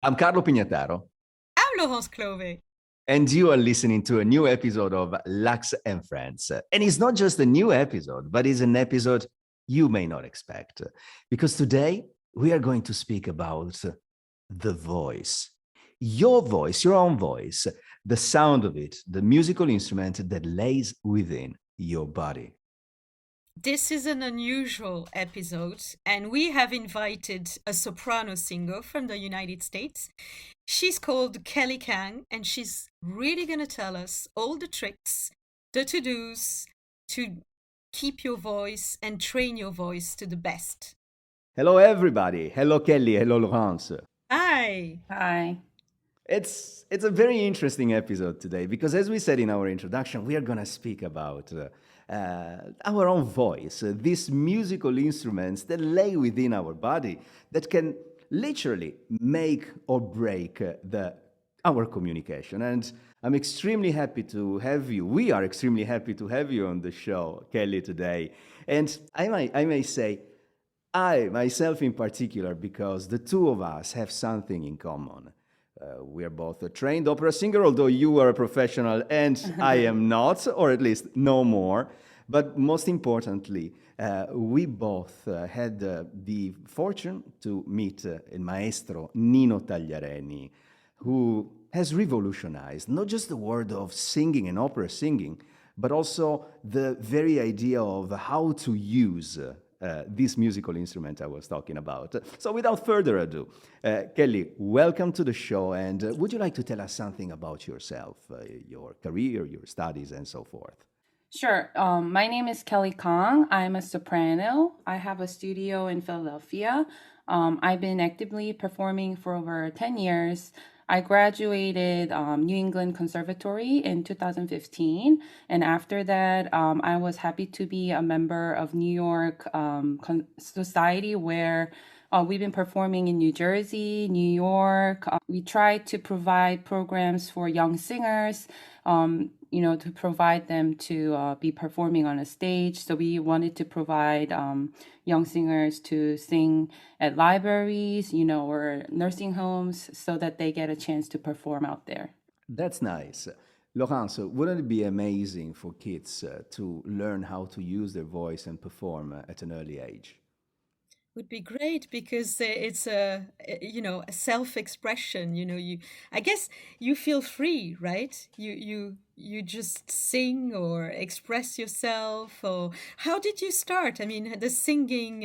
I'm Carlo Pignataro, I'm Laurence Clove. and you are listening to a new episode of Lux and Friends. And it's not just a new episode, but it's an episode you may not expect. Because today we are going to speak about the voice, your own voice, the sound of it, the musical instrument that lays within your body. This is an unusual episode, and we have invited a soprano singer from the United States. She's called Kelly Kang, and she's really going to tell us all the tricks, the to dos to keep your voice and train your voice to the best. Hello, everybody. Hello, Kelly. Hello, Laurence. Hi. Hi. It's a very interesting episode today because, as we said in our introduction, we are going to speak about our own voice, these musical instruments that lay within our body that can literally make or break our communication. And I'm extremely happy to have you. We are extremely happy to have you on the show, Kelly, today. And I may say, I myself in particular, because the two of us have something in common. We are both a trained opera singer, although you are a professional and I am not, or at least no more. But most importantly, we both had the fortune to meet il maestro Nino Tagliareni, who has revolutionized not just the world of singing and opera singing, but also the very idea of how to use this musical instrument I was talking about. So, without further ado, Kelly, welcome to the show. And would you like to tell us something about yourself, your career, your studies, and so forth? Sure. My name is Kelly Kong. I'm a soprano. I have a studio in Philadelphia. I've been actively performing for over 10 years. I graduated New England Conservatory in 2015. And after that, I was happy to be a member of New York Society where we've been performing in New Jersey, New York. We try to provide programs for young singers, to provide them to be performing on a stage. So we wanted to provide young singers to sing at libraries, or nursing homes so that they get a chance to perform out there. That's nice. Laurence, wouldn't it be amazing for kids to learn how to use their voice and perform at an early age? Would be great because it's a self-expression. You I guess you feel free, right? You just sing or express yourself. Or how did you start? I mean, the singing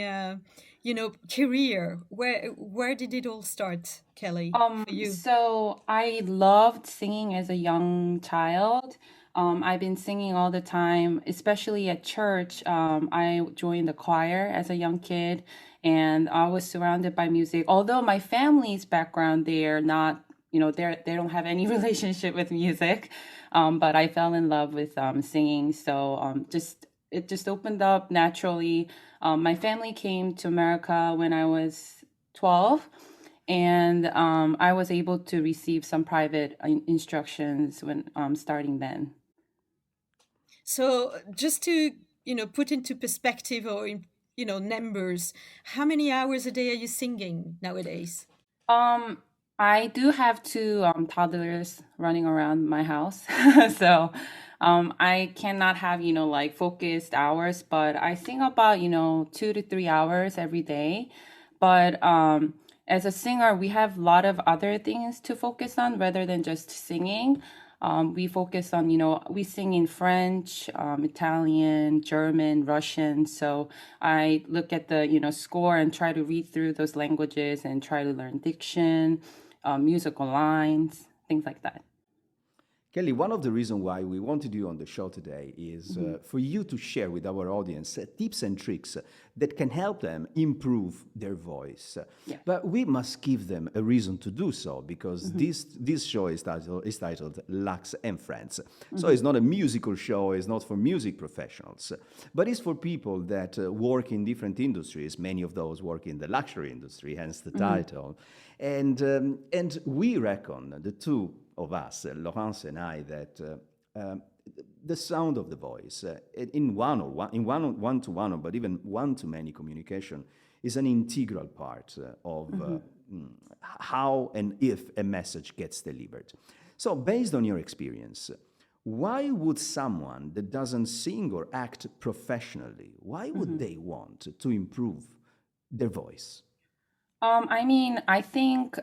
career. Where did it all start, Kelly, for you? So I loved singing as a young child. I've been singing all the time, especially at church. I joined the choir as a young kid, and I was surrounded by music. Although my family's background, they're not, they don't have any relationship with music, but I fell in love with singing. So just it just opened up naturally. My family came to America when I was 12, and I was able to receive some private instructions when starting then. So just to put into perspective or in numbers, how many hours a day are you singing nowadays? Um, I do have two toddlers running around my house, so I cannot have like focused hours, but I sing about 2 to 3 hours every day. But as a singer, we have a lot of other things to focus on rather than just singing. We focus on, we sing in French, Italian, German, Russian. So I look at the, score and try to read through those languages and try to learn diction, musical lines, things like that. Kelly, one of the reasons why we wanted you on the show today is for you to share with our audience tips and tricks that can help them improve their voice. Yeah. But we must give them a reason to do so because this show is titled Lux and Friends. So it's not a musical show, it's not for music professionals, but it's for people that work in different industries. Many of those work in the luxury industry, hence the title. And we reckon, the two of us, Laurence and I, that the sound of the voice in one to one, but even one to many communication is an integral part of how and if a message gets delivered. So, based on your experience, why would someone that doesn't sing or act professionally, why would they want to improve their voice? I mean, I think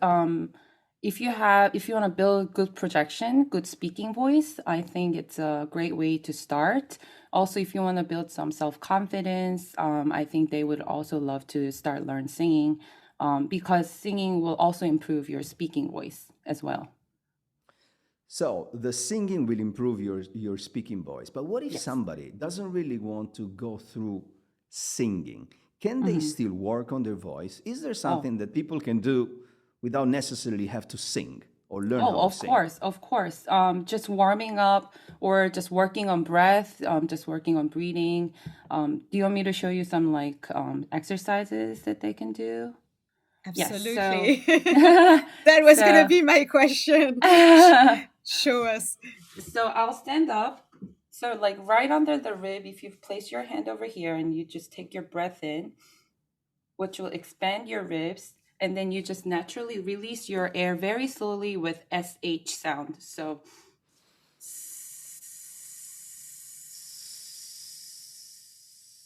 if you want to build good projection, good speaking voice, I think it's a great way to start. Also, if you want to build some self-confidence, I think they would also love to start learn singing, because singing will also improve your speaking voice as well. So the singing will improve your speaking voice. But what if Yes. somebody doesn't really want to go through singing? Can they still work on their voice? Is there Oh, something that people can do without necessarily have to sing or learn oh, how to of sing? course, of course. Just warming up or just working on breath, just working on breathing. Do you want me to show you some like exercises that they can do? Yes. So, Absolutely. That was going to so be my question. Show us. So I'll stand up. So like right under the rib, if you place your hand over here and you just take your breath in, which will expand your ribs, and then you just naturally release your air very slowly with SH sound. So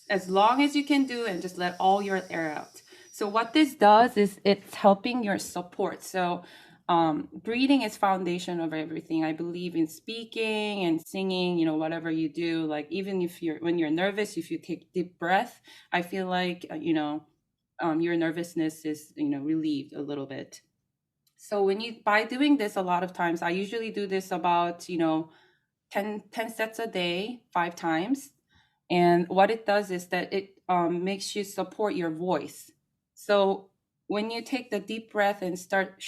as long as you can do and just let all your air out. So what this does is it's helping your support. So breathing is foundation of everything. I believe in speaking and singing, whatever you do, like even if when you're nervous, if you take deep breath, I feel like, your nervousness is, relieved a little bit. So by doing this, a lot of times, I usually do this about, 10 sets a day, 5 times. And what it does is that it makes you support your voice. So when you take the deep breath and start,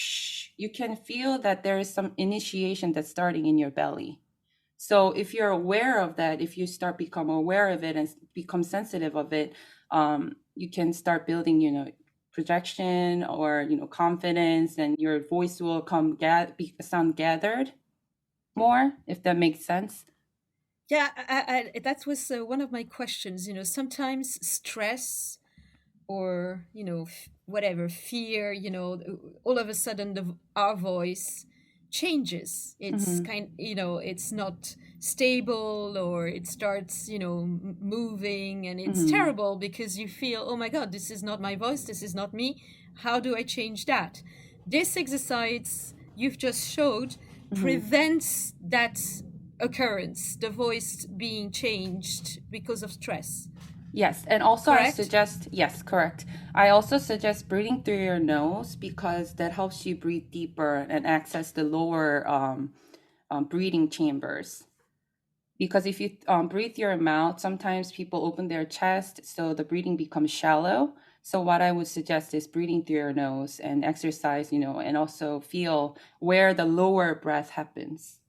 you can feel that there is some initiation that's starting in your belly. So if you're aware of that, if you become aware of it and become sensitive of it, you can start building, projection or, confidence, and your voice will sound gathered more, if that makes sense. Yeah, that was one of my questions. Sometimes stress or whatever fear, all of a sudden our voice changes. It's Mm-hmm. it's not stable, or it starts moving, and it's Mm-hmm. terrible because you feel, oh my god, this is not my voice, this is not me. How do I change that? This exercise you've just showed Mm-hmm. prevents that occurrence, the voice being changed because of stress. Yes, and also Correct? yes, correct. I also suggest breathing through your nose because that helps you breathe deeper and access the lower breathing chambers. Because if you breathe through your mouth, sometimes people open their chest, so the breathing becomes shallow. So what I would suggest is breathing through your nose and exercise, and also feel where the lower breath happens.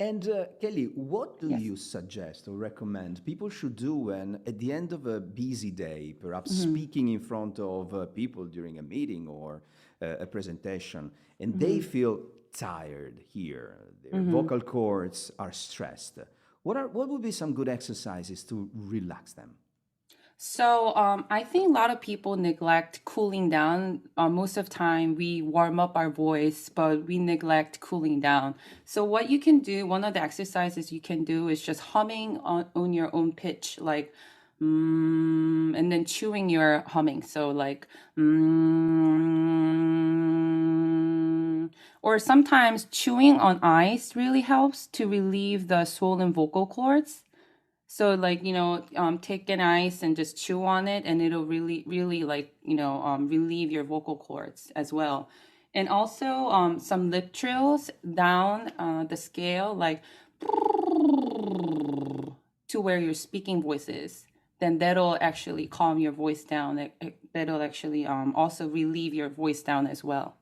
And Kelly, what do Yes. you suggest or recommend people should do when, at the end of a busy day, perhaps Mm-hmm. speaking in front of people during a meeting or a presentation, and they Mm-hmm. feel tired here, their Mm-hmm. vocal cords are stressed? What would be some good exercises to relax them? So I think a lot of people neglect cooling down. Most of the time, we warm up our voice, but we neglect cooling down. So what you can do, one of the exercises you can do is just humming on your own pitch, like, and then chewing your humming. So like, or sometimes chewing on ice really helps to relieve the swollen vocal cords. So like, take an ice and just chew on it, and it'll really, really like, relieve your vocal cords as well. And also some lip trills down the scale, like to where your speaking voice is. Then that'll actually calm your voice down. That'll actually also relieve your voice down as well.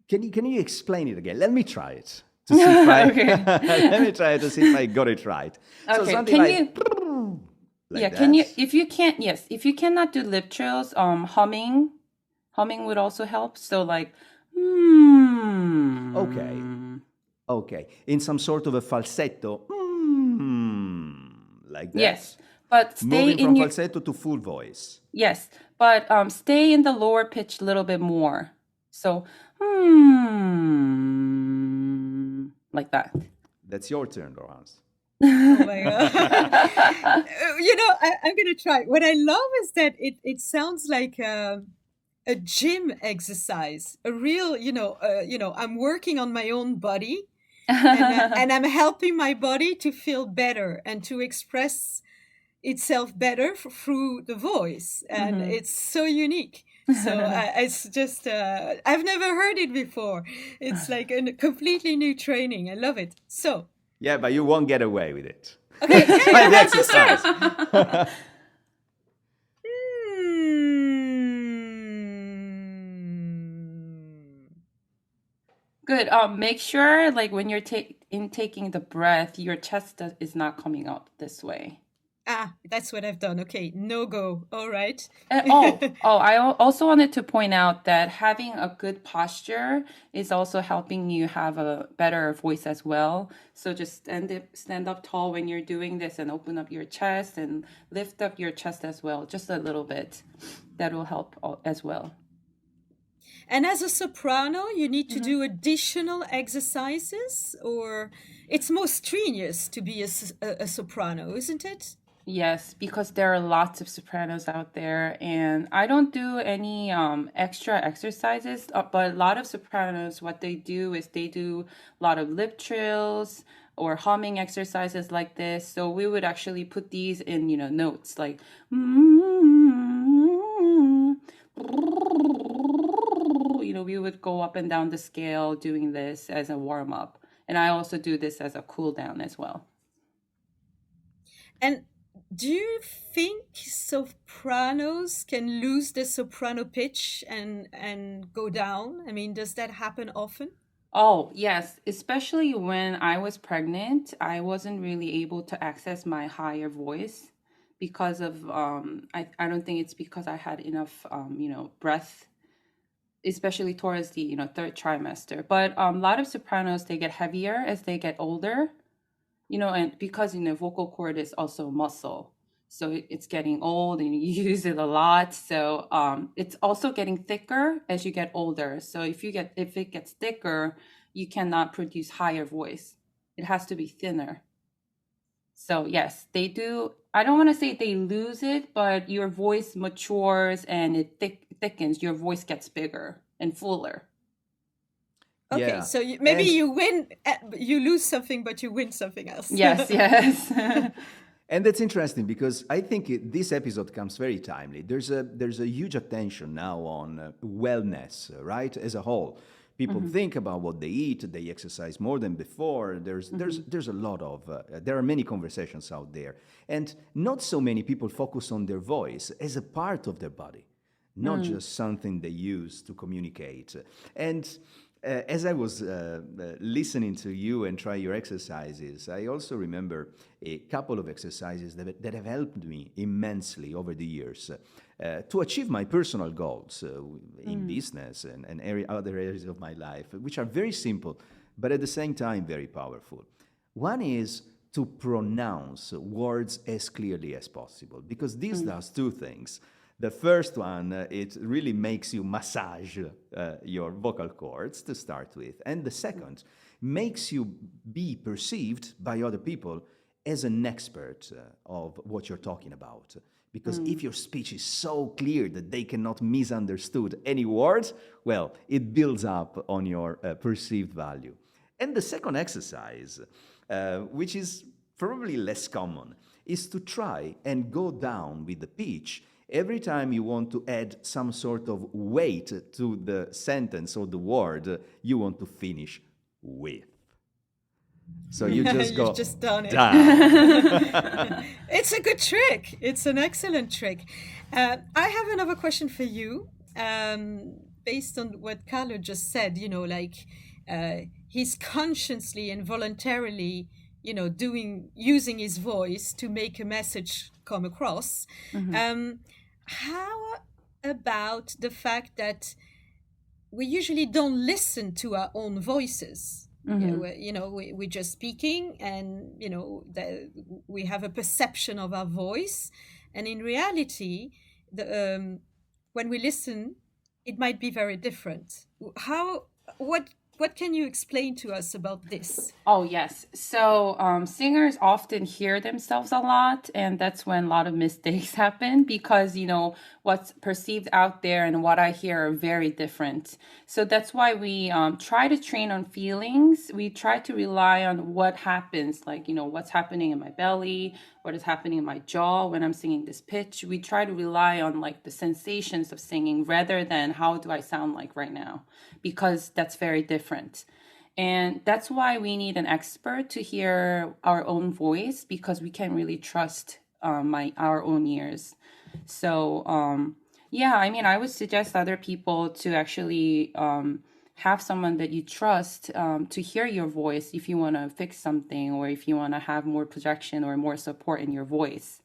Can you explain it again? Let me try it to see if I Okay. let me try it to see if I got it right. So Okay. something Can like you? Yeah. like Can you? that. If you can't, yes. If you cannot do lip trills, humming would also help. So like, Okay. mm, Okay. In some sort of a falsetto. Like that. yes. But stay Moving in from your, falsetto to full voice. yes, but stay in the lower pitch a little bit more. So, hmm, like that. That's your turn, Laurence. Oh my God. I'm going to try. What I love is that it sounds like a gym exercise, a real, I'm working on my own body and I'm helping my body to feel better and to express itself better through the voice. And it's so unique. So it's just, I've never heard it before. It's like a completely new training. I love it. So, Yeah, but you won't get away with it. okay, Try the exercise. Good. Make sure, like when you're taking the breath, your chest is not coming up this way. That's what I've done. Okay, no go. All right. I also wanted to point out that having a good posture is also helping you have a better voice as well. So just stand up tall when you're doing this and open up your chest and lift up your chest as well, just a little bit. That will help as well. And as a soprano, you need to do additional exercises, or it's more strenuous to be a soprano, isn't it? Yes, because there are lots of sopranos out there, and I don't do any extra exercises, but a lot of sopranos, what they do is they do a lot of lip trills or humming exercises like this. So we would actually put these in, notes like we would go up and down the scale doing this as a warm up. And I also do this as a cool down as well. And do you think sopranos can lose the soprano pitch and go down? I mean, does that happen often? Oh, yes. Especially when I was pregnant, I wasn't really able to access my higher voice because of, I don't think it's because I had enough, breath, especially towards the, third trimester. But a lot of sopranos, they get heavier as they get older. And because, vocal cord is also muscle. So it's getting old and you use it a lot. So it's also getting thicker as you get older. So if it gets thicker, you cannot produce higher voice. It has to be thinner. So yes, they do. I don't want to say they lose it, but your voice matures and it thickens. Your voice gets bigger and fuller. Okay, Yeah. so maybe you win, you lose something, but you win something else. Yes, yes. And that's interesting because I think this episode comes very timely. There's a huge attention now on wellness, right, as a whole. People think about what they eat, they exercise more than before. There's a lot of, there are many conversations out there. And not so many people focus on their voice as a part of their body, not just something they use to communicate. And as I was listening to you and try your exercises, I also remember a couple of exercises that have helped me immensely over the years to achieve my personal goals in business and other areas of my life, which are very simple, but at the same time very powerful. One is to pronounce words as clearly as possible, because this does two things. The first one, it really makes you massage your vocal cords to start with. And the second, makes you be perceived by other people as an expert of what you're talking about. Because if your speech is so clear that they cannot misunderstood any word, well, it builds up on your perceived value. And the second exercise, which is probably less common, is to try and go down with the pitch every time you want to add some sort of weight to the sentence or the word you want to finish with. So you just go You've just done it. down. It's a good trick. It's an excellent trick. I have another question for you, based on what Carlo just said. He's consciously and voluntarily, using his voice to make a message come across. How about the fact that we usually don't listen to our own voices? Mm-hmm. We're just speaking, and we have a perception of our voice, and in reality, the when we listen, it might be very different. How what can you explain to us about this? Oh, yes. So singers often hear themselves a lot, and that's when a lot of mistakes happen because, what's perceived out there and what I hear are very different. So that's why we try to train on feelings. We try to rely on what happens, like, what's happening in my belly, what is happening in my jaw when I'm singing this pitch. We try to rely on like the sensations of singing rather than how do I sound like right now, because that's very different. And that's why we need an expert to hear our own voice because we can't really trust our own ears. So yeah, I mean, I would suggest other people to actually have someone that you trust to hear your voice if you want to fix something or if you want to have more projection or more support in your voice,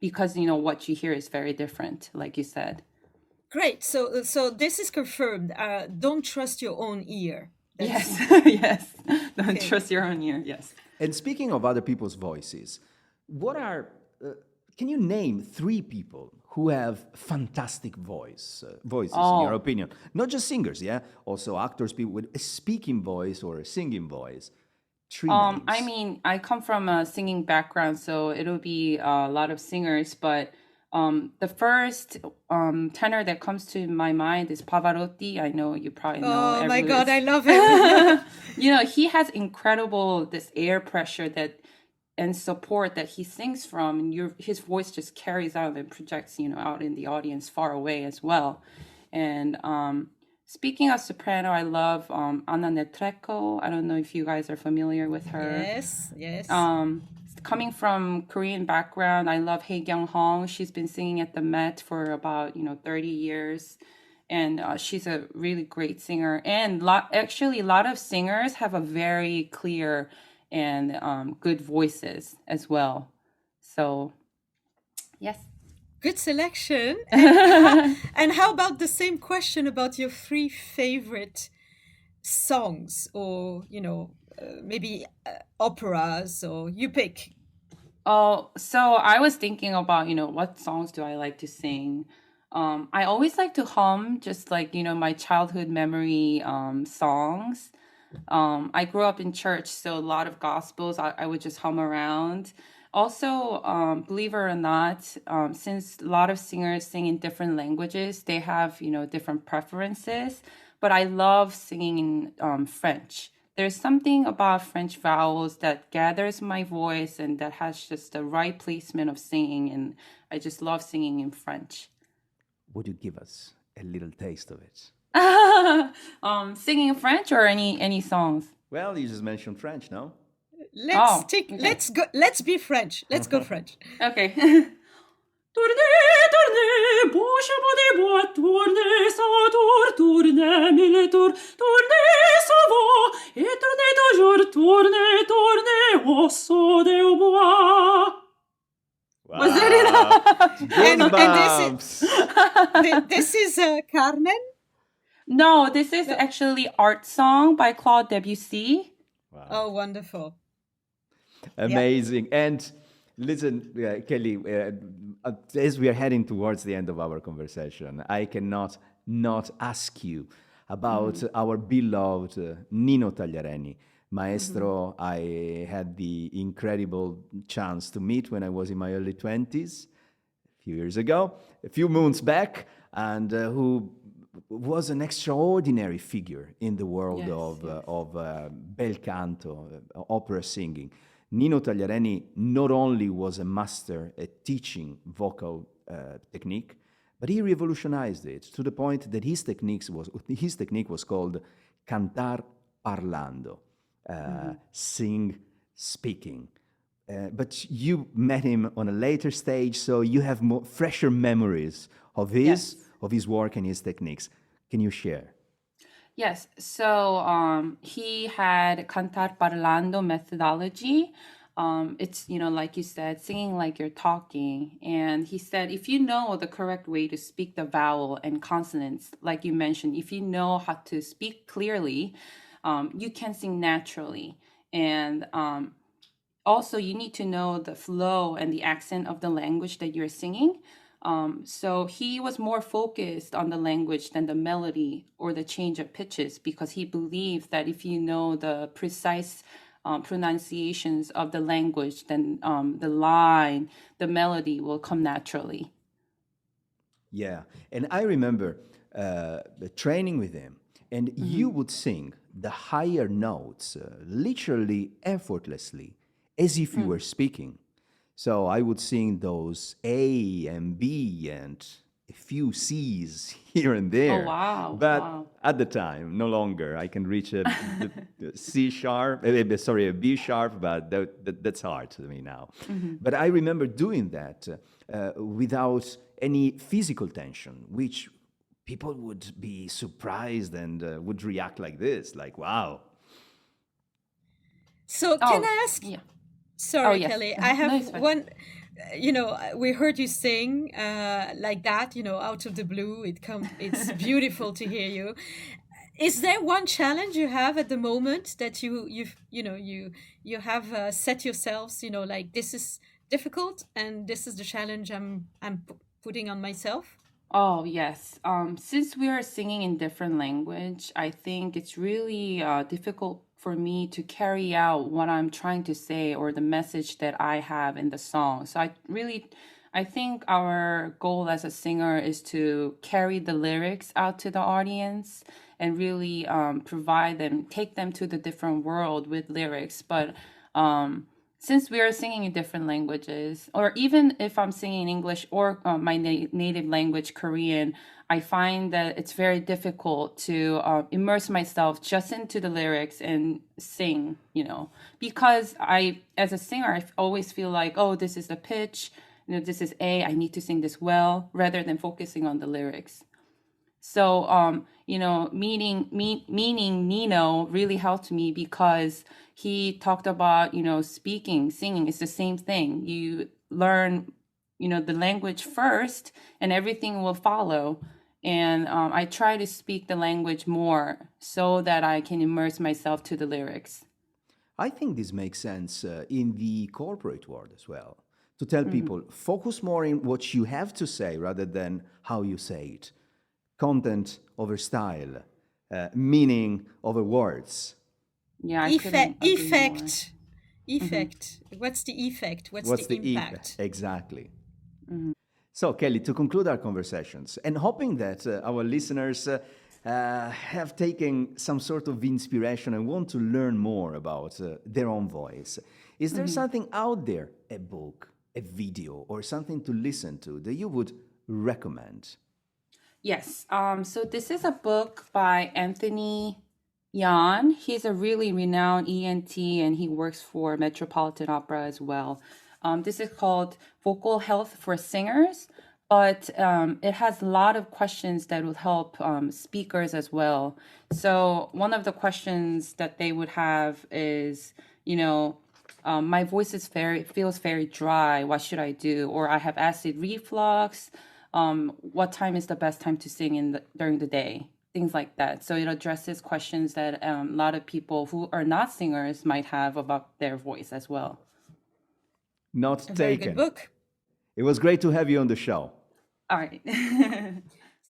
because what you hear is very different, like you said. Great. So this is confirmed. Don't trust your own ear. Yes, That's yes. Don't okay. trust your own ear. Yes. And speaking of other people's voices, what are can you name three people who have fantastic voices in your Oh, opinion? Not just singers, yeah, also actors, people with a speaking voice or a singing voice. Three I names. mean, I come from a singing background, so it'll be a lot of singers, but the first tenor that comes to my mind is Pavarotti. I know you probably know Oh my everyone. God, I love him. Yeah. He has incredible this air pressure that and support that he sings from, and his voice just carries out and projects, out in the audience far away as well. And speaking of soprano, I love Anna Netrebko. I don't know if you guys are familiar with her. Yes, yes. Um, Coming from Korean background, I love Hae Kyung Hong. She's been singing at the Met for about 30 years, and she's a really great singer. And actually, a lot of singers have a very clear and good voices as well. So yes. Good selection. And how about the same question about your three favorite songs, or maybe operas, or you pick. Oh, so I was thinking about, what songs do I like to sing? I always like to hum just like, my childhood memory songs. I grew up in church, so a lot of gospels I would just hum around. Also, believe it or not, since a lot of singers sing in different languages, they have, different preferences. But I love singing in French. There's something about French vowels that gathers my voice and that has just the right placement of singing. And I just love singing in French. Would you give us a little taste of it? Singing in French or any songs? Well, you just mentioned French, no? Let's Oh, take. okay. Let's go. Let's be French. Let's go French. Okay. Tournez, tournez, beau chapeau des bois, tournez sans tour, tournez mille tours, tournez sans vent, et tournez toujours, tournez, tournez au son des bois. Was that enough? And Goosebumps! this is Carmen. No, this is No. actually Art Song by Claude Debussy. Wow. Oh, wonderful. Amazing. And listen, Kelly, as we are heading towards the end of our conversation, I cannot not ask you about our beloved Nino Tagliareni. Maestro, I had the incredible chance to meet when I was in my early 20s, a few years ago, a few months back, and who was an extraordinary figure in the world of bel canto, opera singing. Nino Tagliareni not only was a master at teaching vocal technique, but he revolutionized it to the point that his technique was called Cantar Parlando, sing speaking. But you met him on a later stage, so you have fresher memories of Yes. his work and his techniques. Can you share? Yes. So he had Cantar Parlando methodology. It's, like you said, singing like you're talking. And he said, if you know the correct way to speak the vowel and consonants, like you mentioned, if you know how to speak clearly, you can sing naturally. And also, you need to know the flow and the accent of the language that you're singing. So he was more focused on the language than the melody or the change of pitches, because he believed that if you know the precise pronunciations of the language, then the line, the melody will come naturally. Yeah, and I remember the training with him, and you would sing the higher notes literally effortlessly, as if you were speaking. So I would sing those A and B and a few C's here and Oh, there. wow. But Wow. at the time, no longer. I can reach the C sharp, sorry, a B sharp, but that's hard to me now. But I remember doing that without any physical tension, which people would be surprised and would react like this, like, wow. So can Oh, I ask? yeah. Oh, Sorry, yes. Kelly. I No, have it's fine. one. We heard you sing like that. Out of the blue. It's beautiful to hear you. Is there one challenge you have at the moment that you have set yourselves? Like this is difficult, and this is the challenge I'm putting on myself. Oh, yes. Since we are singing in different language, I think it's really difficult for me to carry out what I'm trying to say or the message that I have in the song. So I think our goal as a singer is to carry the lyrics out to the audience and really provide them, take them to the different world with lyrics. But since we are singing in different languages, or even if I'm singing English or my native language, Korean, I find that it's very difficult to immerse myself just into the lyrics and sing, because as a singer, I always feel like, oh, this is the pitch, this is A, I need to sing this well, rather than focusing on the lyrics. So, meaning Nino really helped me because he talked about, speaking, singing. It's the same thing. You learn, the language first, and everything will follow. And I try to speak the language more so that I can immerse myself to the lyrics. I think this makes sense in the corporate world as well. To tell people, focus more in what you have to say rather than how you say it. Content over style, meaning over words. Yeah, I couldn't Effect, agree more. effect, effect. What's the effect? What's What's the the effect? impact? Exactly. So, Kelly, to conclude our conversations, and hoping that our listeners have taken some sort of inspiration and want to learn more about their own voice, is there something out there, a book, a video, or something to listen to that you would recommend? Yes. So this is a book by Anthony Yan. He's a really renowned ENT and he works for Metropolitan Opera as well. This is called Vocal Health for Singers, but it has a lot of questions that would help speakers as well. So one of the questions that they would have is, my voice is feels very dry. What should I do? Or I have acid reflux. What time is the best time to sing during the day? Things like that. So it addresses questions that a lot of people who are not singers might have about their voice as well. Not A very good taken. book. It was great to have you on the show. All right.